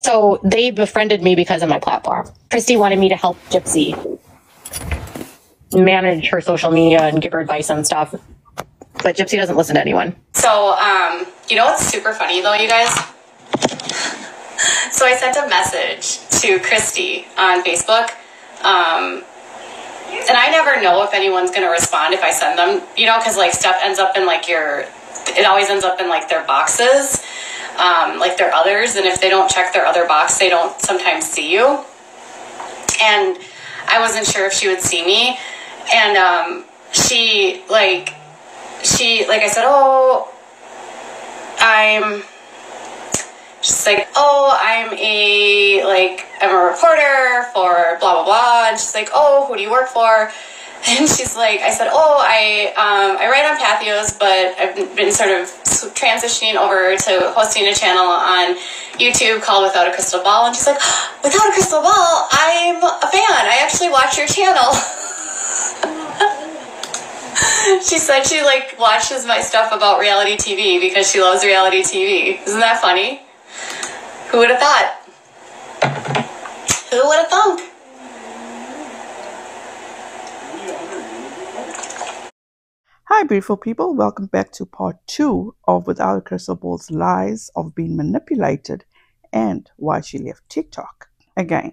So they befriended me because of my platform. Kristy wanted me to help Gypsy manage her social media and give her advice on stuff. But Gypsy doesn't listen to anyone. So, you know what's super funny though, you guys? So I sent a message to Kristy on Facebook. And I never know if anyone's going to respond if I send them, you know, because like stuff ends up in like it always ends up in like their boxes, like their others. And if they don't check their other box, they don't sometimes see you. And I wasn't sure if she would see me. And she I said, oh, she's like, oh, I'm a reporter for blah, blah, blah. And she's like, oh, who do you work for? And she's like, I said, oh, I write on Pathios, but I've been sort of transitioning over to hosting a channel on YouTube called Without a Crystal Ball. And she's like, Without a Crystal Ball, I'm a fan. I actually watch your channel. She said she like watches my stuff about reality TV because she loves reality TV. Isn't that funny? Who would have thought? Who would have thunk? Hi beautiful people, welcome back to part 2 of Without a Crystal Ball's lies of being manipulated and why she left TikTok. Again,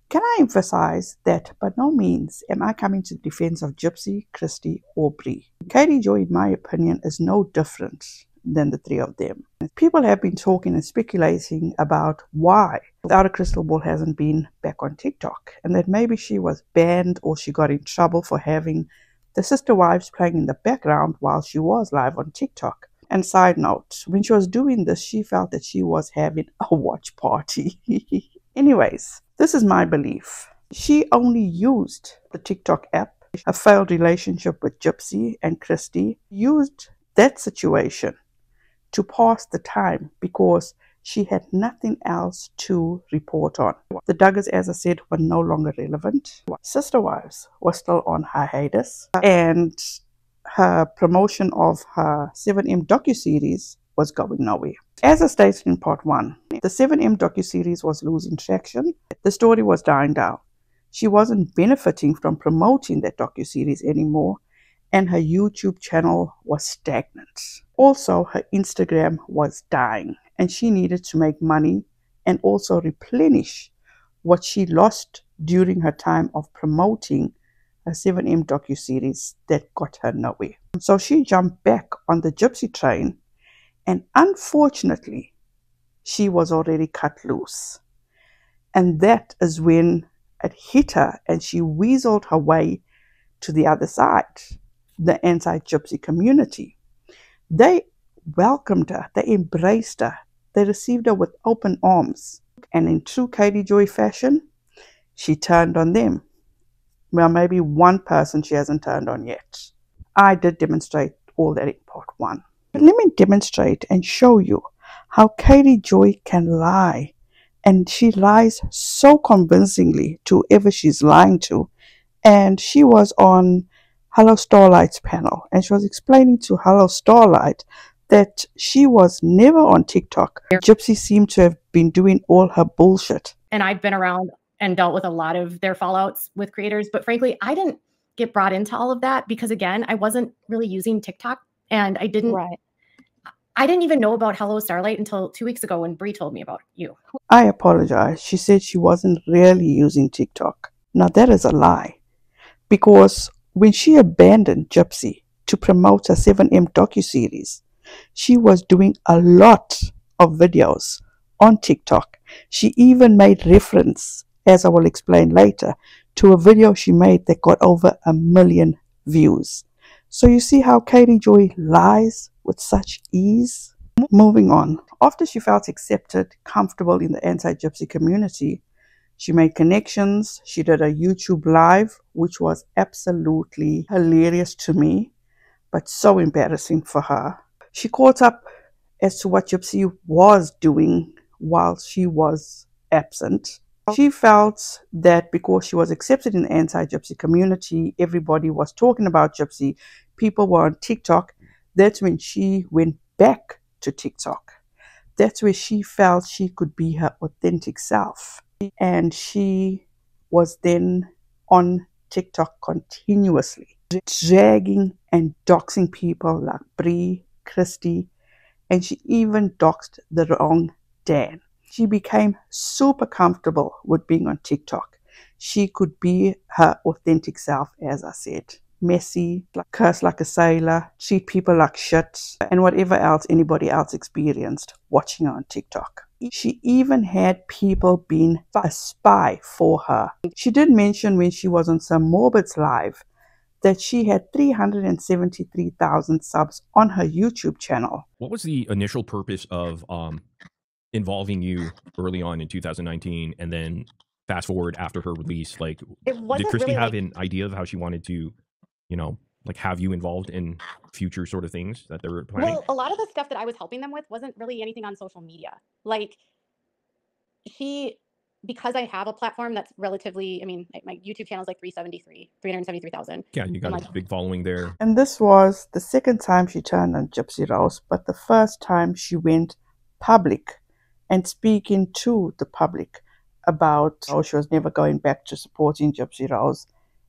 can I emphasize that by no means am I coming to the defense of Gypsy, Kristy or Bree. Katie Joy, in my opinion, is no different than the three of them. People have been talking and speculating about why Without a Crystal Ball hasn't been back on TikTok, and that maybe she was banned or she got in trouble for having the sister wives playing in the background while she was live on TikTok. And side note, when she was doing this, she felt that she was having a watch party. Anyways, this is my belief. She only used the TikTok app, a failed relationship with Gypsy and Kristy, used that situation to pass the time because she had nothing else to report on. The Duggars, as I said, were no longer relevant. Sister Wives was still on hiatus, and her promotion of her 7M docuseries was going nowhere. As I stated in part 1, the 7M docuseries was losing traction. The story was dying down. She wasn't benefiting from promoting that docuseries anymore, and her YouTube channel was stagnant. Also, her Instagram was dying, and she needed to make money and also replenish what she lost during her time of promoting a 7M docuseries that got her nowhere. So she jumped back on the Gypsy train, and unfortunately, she was already cut loose. And that is when it hit her and she weaseled her way to the other side, the anti-Gypsy community. They welcomed her, they embraced her, they received her with open arms. And in true Katie Joy fashion, she turned on them. Well, maybe one person she hasn't turned on yet. I did demonstrate all that in part 1. But let me demonstrate and show you how Katie Joy can lie. And she lies so convincingly to whoever she's lying to. And she was on Hello Starlight's panel, and she was explaining to Hello Starlight that she was never on TikTok. Gypsy seemed to have been doing all her bullshit. And I've been around and dealt with a lot of their fallouts with creators, but frankly, I didn't get brought into all of that because, again, I wasn't really using TikTok, and I didn't even know about Hello Starlight until 2 weeks ago when Bree told me about you. I apologize. She said she wasn't really using TikTok. Now that is a lie, because when she abandoned Gypsy to promote her 7M docuseries, she was doing a lot of videos on TikTok. She even made reference, as I will explain later, to a video she made that got over 1 million views. So you see how Katie Joy lies with such ease? Moving on. After she felt accepted, comfortable in the anti-Gypsy community, she made connections. She did a YouTube live, which was absolutely hilarious to me, but so embarrassing for her. She caught up as to what Gypsy was doing while she was absent. She felt that because she was accepted in the anti-Gypsy community, everybody was talking about Gypsy, people were on TikTok. That's when she went back to TikTok. That's where she felt she could be her authentic self. And she was then on TikTok continuously, dragging and doxing people like Kristy, and she even doxed the wrong Dan. She became super comfortable with being on TikTok. She could be her authentic self, as I said. Messy, curse like a sailor, treat people like shit, and whatever else anybody else experienced watching her on TikTok. She even had people being a spy for her. She did mention when she was on some MORBID's live that she had 373,000 subs on her YouTube channel. What was the initial purpose of involving you early on in 2019, and then fast forward after her release? Like, did Kristy really have an idea of how she wanted to, you know, like have you involved in future sort of things that they were planning? Well, a lot of the stuff that I was helping them with wasn't really anything on social media. Like, because I have a platform that's relatively, I mean, my YouTube channel is like 373,000. Yeah, you got a big following there. And this was the second time she turned on Gypsy Rose, but the first time she went public and speaking to the public about how she was never going back to supporting Gypsy Rose,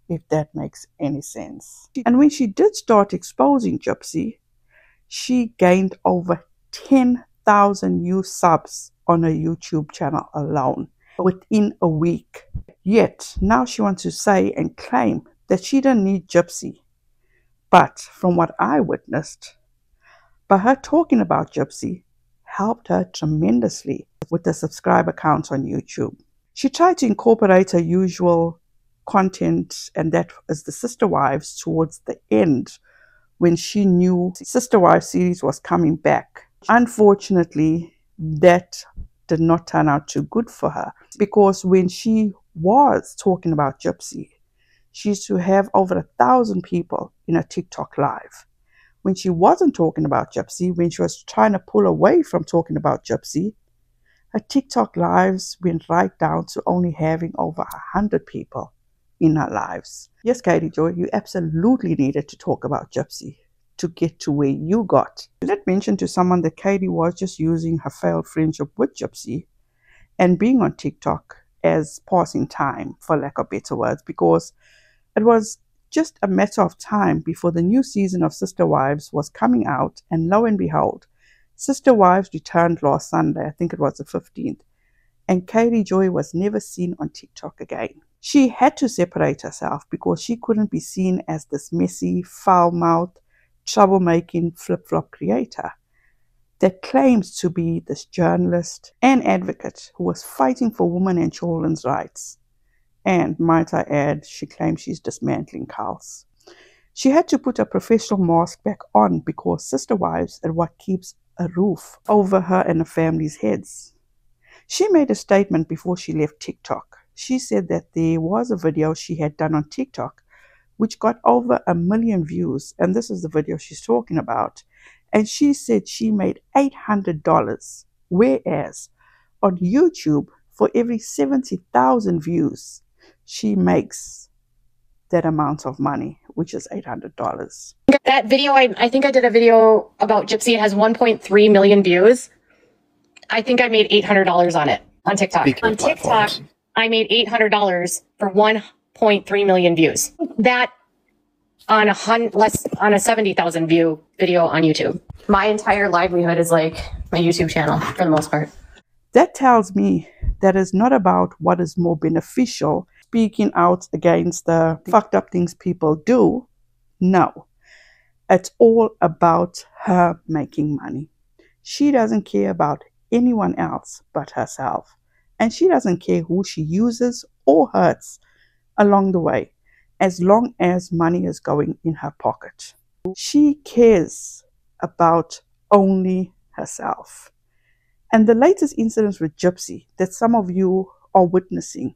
if that makes any sense. And when she did start exposing Gypsy, she gained over 10,000 new subs on her YouTube channel alone within a week. Yet now she wants to say and claim that she didn't need Gypsy. But from what I witnessed, by her talking about Gypsy helped her tremendously with the subscriber counts on YouTube. She tried to incorporate her usual content, and that is the Sister Wives, towards the end when she knew Sister Wives series was coming back. Unfortunately, that did not turn out too good for her, because when she was talking about Gypsy, she used to have over 1,000 people in a TikTok live. When she wasn't talking about Gypsy, when she was trying to pull away from talking about Gypsy, her TikTok lives went right down to only having over 100 people in her lives. Yes, Katie Joy, you absolutely needed to talk about Gypsy to get to where you got. I did mention to someone that Katie was just using her failed friendship with Gypsy and being on TikTok as passing time, for lack of better words, because it was just a matter of time before the new season of Sister Wives was coming out, and lo and behold, Sister Wives returned last Sunday, I think it was the 15th, and Katie Joy was never seen on TikTok again. She had to separate herself because she couldn't be seen as this messy, foul-mouthed, troublemaking, flip-flop creator that claims to be this journalist and advocate who was fighting for women and children's rights. And might I add, she claims she's dismantling cults. She had to put a professional mask back on because Sister Wives are what keeps a roof over her and her family's heads. She made a statement before she left TikTok. She said that there was a video she had done on TikTok which got over 1 million views, and this is the video she's talking about. And she said she made $800, whereas on YouTube, for every 70,000 views, she makes that amount of money, which is $800. That video, I think I did a video about Gypsy. It has 1.3 million views. I think I made $800 on it on TikTok. On TikTok, I made $800 for 1.3 million views. That on a 70,000 view video on YouTube. My entire livelihood is like my YouTube channel for the most part. That tells me that it's not about what is more beneficial, speaking out against the fucked up things people do. No, it's all about her making money. She doesn't care about anyone else but herself. And she doesn't care who she uses or hurts along the way, as long as money is going in her pocket. She cares about only herself. And the latest incidents with Gypsy that some of you are witnessing,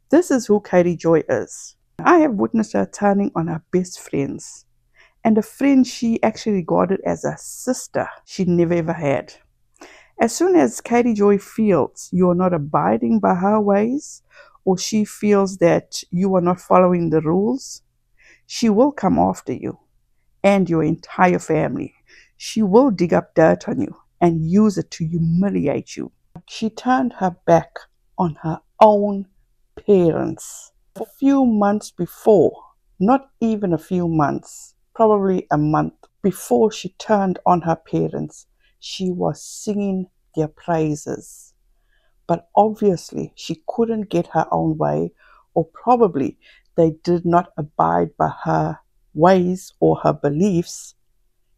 this is who Katie Joy is. I have witnessed her turning on her best friends, and a friend she actually regarded as a sister she never ever had. As soon as Katie Joy feels you are not abiding by her ways, or she feels that you are not following the rules, she will come after you and your entire family. She will dig up dirt on you and use it to humiliate you. She turned her back on her own parents. A few months before, not even a few months, probably a month before she turned on her parents, she was singing their praises. But obviously she couldn't get her own way, or probably they did not abide by her ways or her beliefs.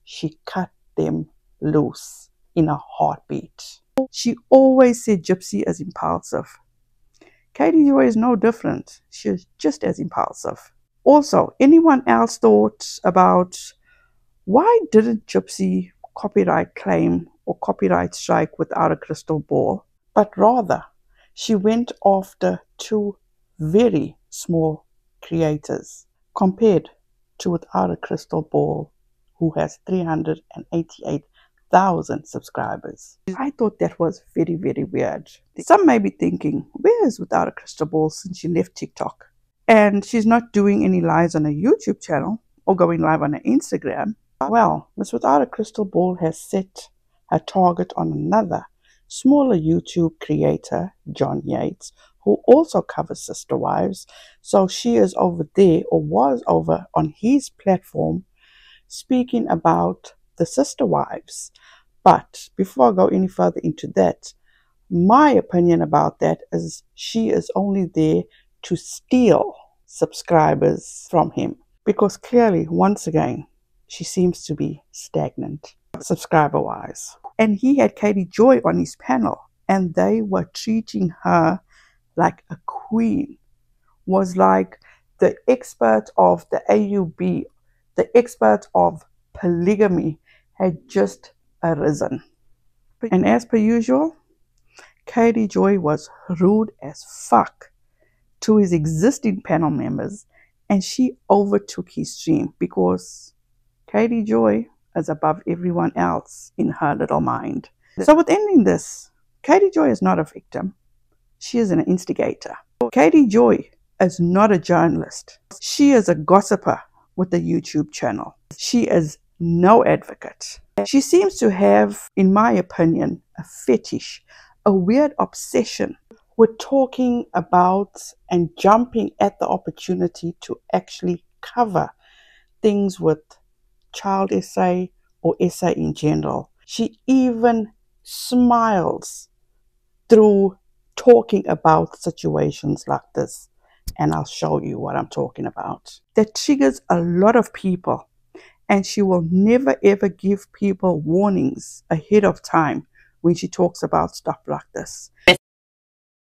She cut them loose in a heartbeat. She always said Gypsy is impulsive. Katie Joy is no different. She is just as impulsive. Also, anyone else thought about why didn't Gypsy copyright claim or copyright strike Without a Crystal Ball, but rather she went after two very small creators compared to Without a Crystal Ball, who has 388,000 subscribers. I thought that was very, very weird. Some may be thinking, where is Without a Crystal Ball since she left TikTok? And she's not doing any lives on her YouTube channel or going live on her Instagram. Well, Miss Without a Crystal Ball has set her target on another smaller YouTube creator, John Yates, who also covers Sister Wives. So she is over there, or was over on his platform, speaking about the Sister Wives. But before I go any further into that, my opinion about that is she is only there to steal subscribers from him, because clearly, once again, she seems to be stagnant subscriber wise. And he had Katie Joy on his panel, and they were treating her like a queen, was like the expert of the AUB, the expert of polygamy had just arisen. And as per usual, Katie Joy was rude as fuck to his existing panel members, and she overtook his stream because Katie Joy is above everyone else in her little mind. So with ending this, Katie Joy is not a victim. She is an instigator. Katie Joy is not a journalist. She is a gossiper with a YouTube channel. She is no advocate. She seems to have, in my opinion, a fetish, a weird obsession with talking about and jumping at the opportunity to actually cover things with child essay or essay in general. She even smiles through talking about situations like this. And I'll show you what I'm talking about. That triggers a lot of people, and she will never ever give people warnings ahead of time when she talks about stuff like this.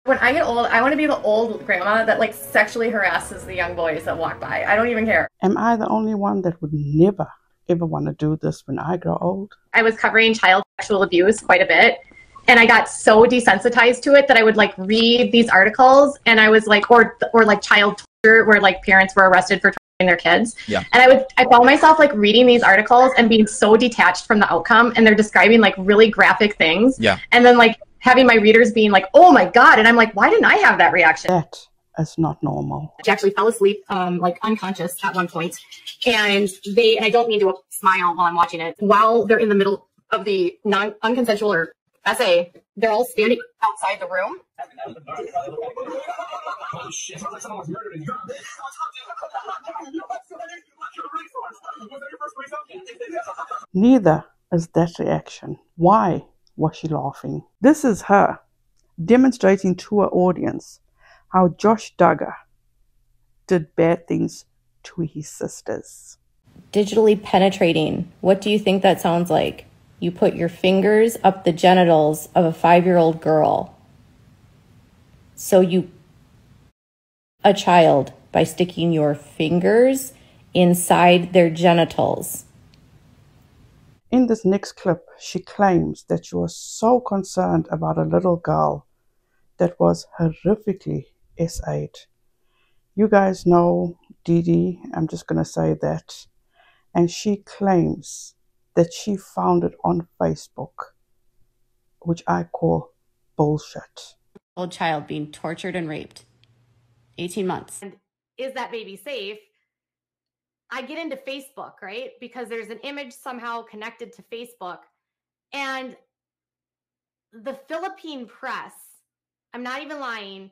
When I get old, I want to be the old grandma that like sexually harasses the young boys that walk by. I don't even care. Am I the only one that would never ever want to do this when I grow old? I was covering child sexual abuse quite a bit, and I got so desensitized to it that I would like read these articles, and I was like, or like child torture, where like parents were arrested for torturing their kids. Yeah. And I found myself like reading these articles and being so detached from the outcome, and they're describing like really graphic things. Yeah. And then like having my readers being like, oh my God. And I'm like, why didn't I have that reaction? That is not normal. She actually fell asleep, like unconscious at one point. And I don't mean to smile while I'm watching it. While they're in the middle of the unconsensual or essay, they're all standing outside the room. Neither is that reaction. Why was she laughing? This is her demonstrating to her audience how Josh Duggar did bad things to his sisters. Digitally penetrating. What do you think that sounds like? You put your fingers up the genitals of a 5-year-old girl. So you a child by sticking your fingers inside their genitals. In this next clip, she claims that she was so concerned about a little girl that was horrifically SA'd. You guys know Dee Dee, I'm just going to say that. And she claims that she found it on Facebook, which I call bullshit. Old child being tortured and raped. 18 months. And is that baby safe? I get into Facebook, right? Because there's an image somehow connected to Facebook. And the Philippine press, I'm not even lying,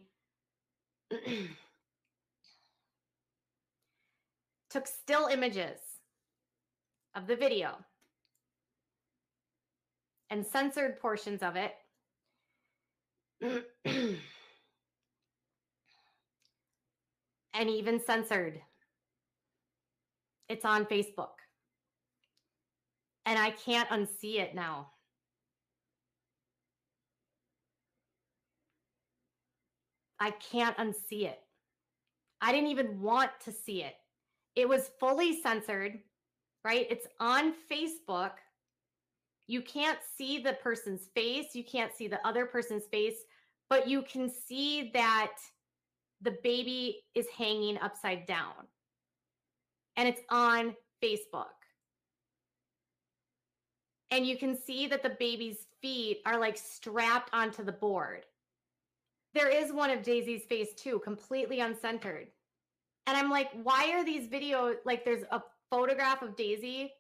took still images of the video and censored portions of it. And even censored. It's on Facebook. And I can't unsee it now. I can't unsee it. I didn't even want to see it. It was fully censored, right? It's on Facebook. You can't see the person's face. You can't see the other person's face, but you can see that the baby is hanging upside down. And it's on Facebook. And you can see that the baby's feet are like strapped onto the board. There is one of Daisy's face too, completely uncentered. And I'm like, why are these videos, like there's a photograph of Daisy,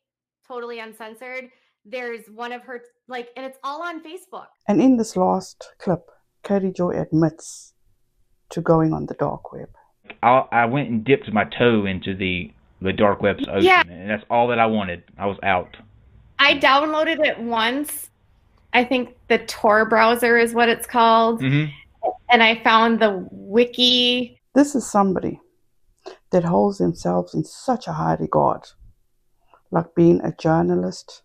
totally uncensored. There's one of her, like, and it's all on Facebook. And in this last clip, Katie Joy admits to going on the dark web. I went and dipped my toe into the dark web's ocean, and that's all that I wanted. I was out. I downloaded it once. I think the Tor browser is what it's called. Mm-hmm. And I found the wiki. This is somebody that holds themselves in such a high regard, like being a journalist,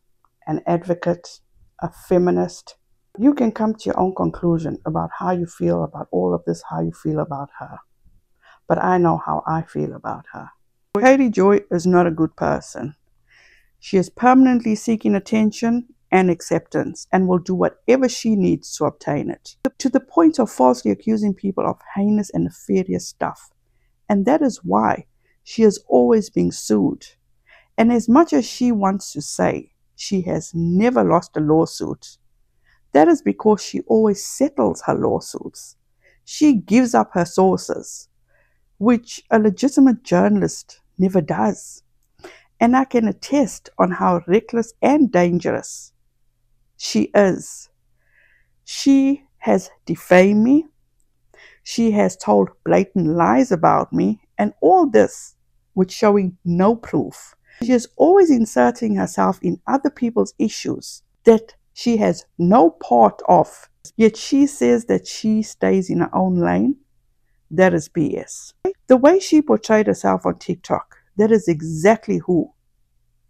an advocate, a feminist. You can come to your own conclusion about how you feel about all of this, how you feel about her. But I know how I feel about her. Katie Joy is not a good person. She is permanently seeking attention and acceptance and will do whatever she needs to obtain it, to the point of falsely accusing people of heinous and nefarious stuff. And that is why she is always being sued. And as much as she wants to say she has never lost a lawsuit, that is because she always settles her lawsuits. She gives up her sources, which a legitimate journalist never does. And I can attest on how reckless and dangerous she is. She has defamed me. She has told blatant lies about me, and all this with showing no proof. She is always inserting herself in other people's issues that she has no part of, yet she says that she stays in her own lane. That is BS. The way she portrayed herself on TikTok, that is exactly who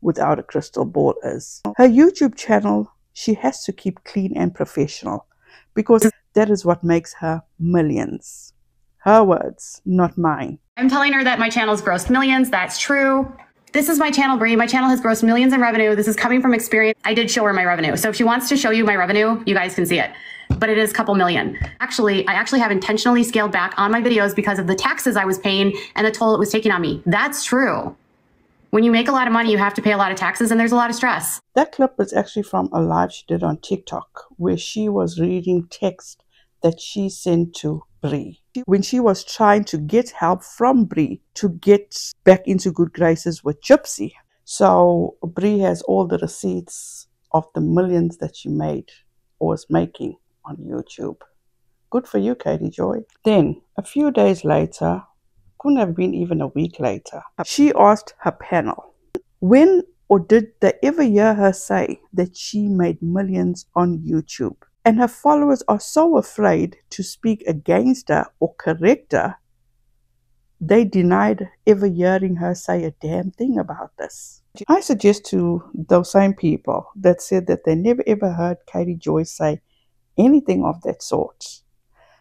Without a Crystal Ball is. Her YouTube channel, she has to keep clean and professional because that is what makes her millions. Her words, not mine. I'm telling her that my channel's grossed millions. That's true. This is my channel, Brie. My channel has grossed millions in revenue. This is coming from experience. I did show her my revenue. So if she wants to show you my revenue, you guys can see it. But it is a couple million. Actually, I actually have intentionally scaled back on my videos because of the taxes I was paying and the toll it was taking on me. That's true. When you make a lot of money, you have to pay a lot of taxes and there's a lot of stress. That clip is actually from a live she did on TikTok where she was reading text that she sent to Brie when she was trying to get help from Brie to get back into good graces with Gypsy. So Brie has all the receipts of the millions that she made or was making on YouTube. Good for you, Katie Joy. Then, a few days later, couldn't have been even a week later, she asked her panel, when or did they ever hear her say that she made millions on YouTube? And her followers are so afraid to speak against her or correct her, they denied ever hearing her say a damn thing about this. I suggest to those same people that said that they never ever heard Katie Joy say anything of that sort.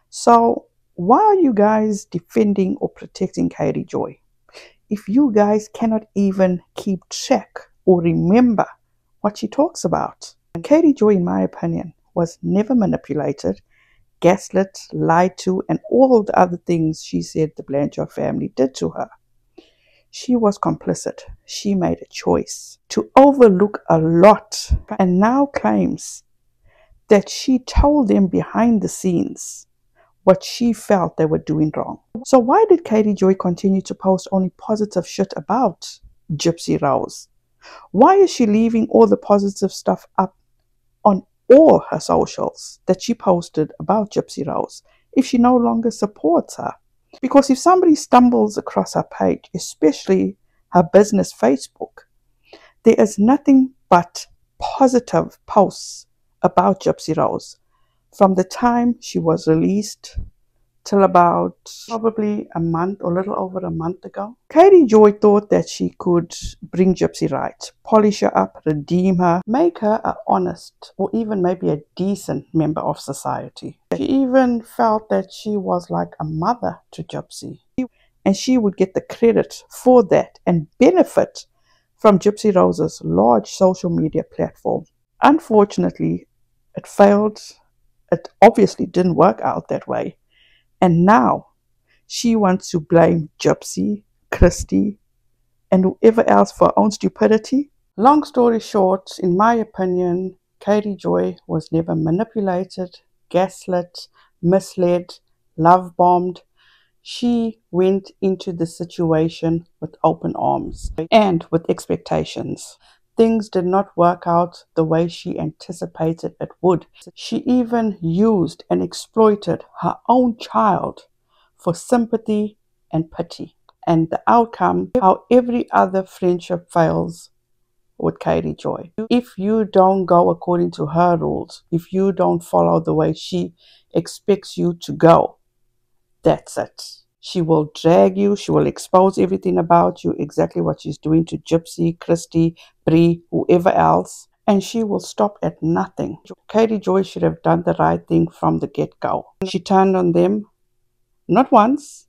So why are you guys defending or protecting Katie Joy if you guys cannot even keep track or remember what she talks about? And Katie Joy, in my opinion, was never manipulated, gaslit, lied to, and all the other things she said the Blanchard family did to her. She was complicit. She made a choice to overlook a lot and now claims that she told them behind the scenes what she felt they were doing wrong. So why did Katie Joy continue to post only positive shit about Gypsy Rose? Why is she leaving all the positive stuff up on all her socials that she posted about Gypsy Rose if she no longer supports her. Because if somebody stumbles across her page, especially her business Facebook, there is nothing but positive posts about Gypsy Rose from the time she was released till about probably a month or a little over a month ago. Katie Joy thought that she could bring Gypsy right, polish her up, redeem her, make her an honest or even maybe a decent member of society. She even felt that she was like a mother to Gypsy, and she would get the credit for that and benefit from Gypsy Rose's large social media platform. Unfortunately, it failed. It obviously didn't work out that way. And now she wants to blame Gypsy, Kristy, and whoever else for her own stupidity. Long story short, in my opinion, Katie Joy was never manipulated, gaslit, misled, love bombed. She went into the situation with open arms and with expectations. Things did not work out the way she anticipated it would. She even used and exploited her own child for sympathy and pity. And the outcome, how every other friendship fails with Katie Joy. If you don't go according to her rules, if you don't follow the way she expects you to go, that's it. She will drag you. She will expose everything about you, exactly what she's doing to Gypsy, Kristy, Bree, whoever else. And she will stop at nothing. Katie Joy should have done the right thing from the get-go. She turned on them, not once,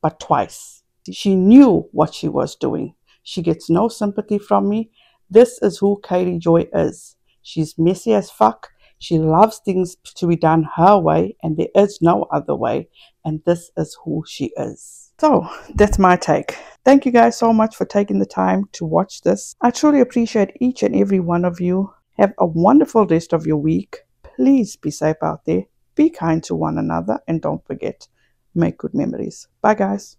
but twice. She knew what she was doing. She gets no sympathy from me. This is who Katie Joy is. She's messy as fuck. She loves things to be done her way, and there is no other way. And this is who she is. So that's my take. Thank you guys so much for taking the time to watch this. I truly appreciate each and every one of you. Have a wonderful rest of your week. Please be safe out there. Be kind to one another. And don't forget, make good memories. Bye guys.